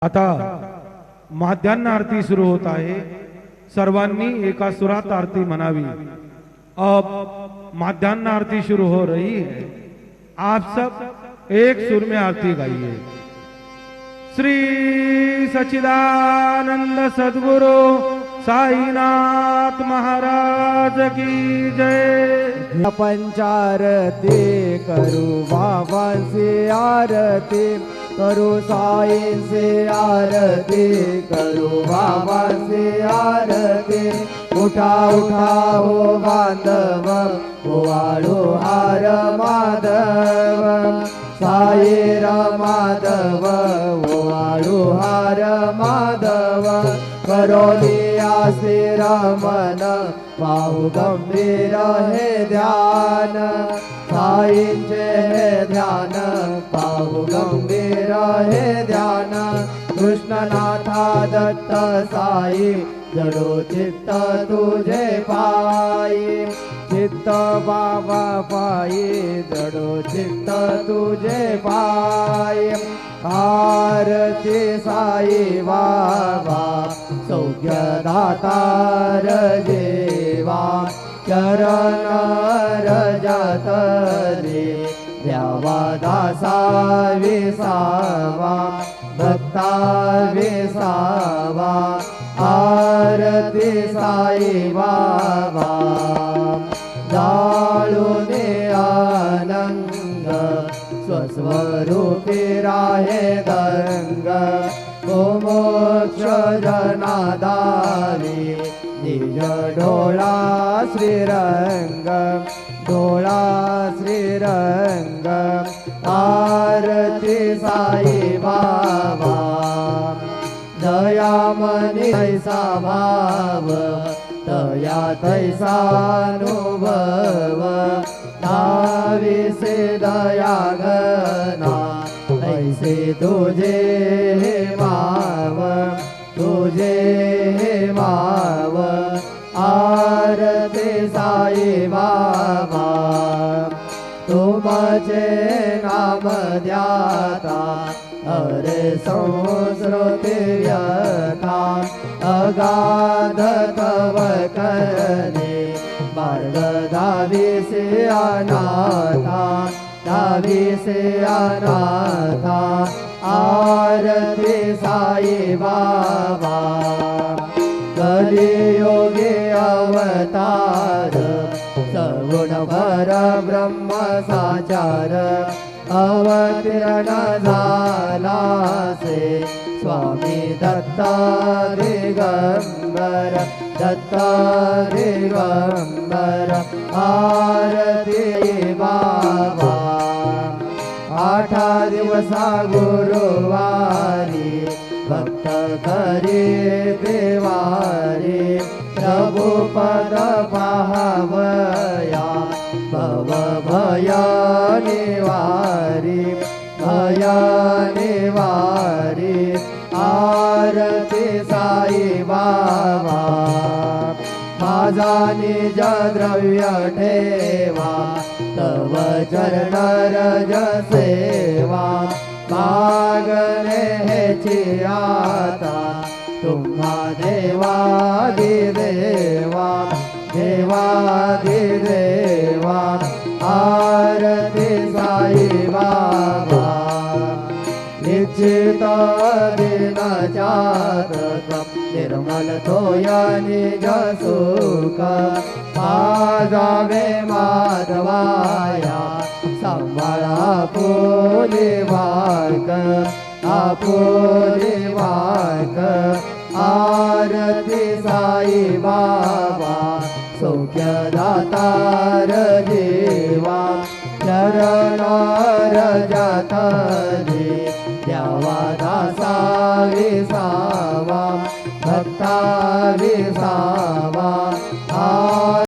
आता माध्यान्ह आरती सुरू होत आहे। सर्वांनी एका सुरात आरती म्हणावी। अब माध्यान्ह आरती शुरू हो रही है। आप सब एक सुर में आरती गाइए। श्री सच्चिदानंद सद्गुरु साईनाथ महाराज की जय। पंचारती करू बाबा से आरती करू साई से आरती करू बाबा से आरती। उठा उठा हो बांधव हो वाळू हार माधव साई माधव हो वाळू हार माधव। करोलिया श्री रमन पाहू गंभीर हे ध्यान साईंचे हे ध्यान पाहू गंभीर हे ध्यान। कृष्णनाथा दत्त साई जडो चित्त तुझे पायी चित्त बाबा पायी जडो चित्त तुझे पायी। आरती साई बाबा सौख्य दातार देवा चरण रजत दे द्यावा दासा विसावा भक्ता विसावा। आरती साई बाबा जाळून आनंद स्वस्वरूपी राहे दंग मोक्ष जनादारी निज डोळा श्रीरंग डोळा श्रीरंग। आरती साई बाबा दयामनी तैसा भाव तया तैसा अनुभव नाविसे दया गना ऐसे तुझे माव तुझे माव। आरती साई बाबा तुमचे नाम ध्याता हरे संस्कृती व्यथा अगाध तव करणे मार्ग दाविसे अनाथा दाविसे अनाथा। आरती साई बाबा कलियुगे अवतार सगुण पर ब्रह्म साचार अवतीर्ण झाला से स्वामी दत्ता दिगंबर दत्ता दिगंबर। आरती बाबा आठा दिवसा गुरुवारी भक्त करी देवारी प्रभु पद पाहवया भव भय निवारी भय निवारी। आरती साई बाबा माझा निज द्रव्य ठेवा तव चरण रज सेवा मागणे हेची आता तुम्हा देवादि देवा देवादि देवा। आरती साई बाबा निश्चित दिन जातक निर्मल थोया निज सुख जावे माधवाया सांभाळा आपुले वाक आपुले वाक। आरती साई बाबा सौख्य दातार देवा चरण रजत दे द्यावा दासा विसावा भक्ता विसावा।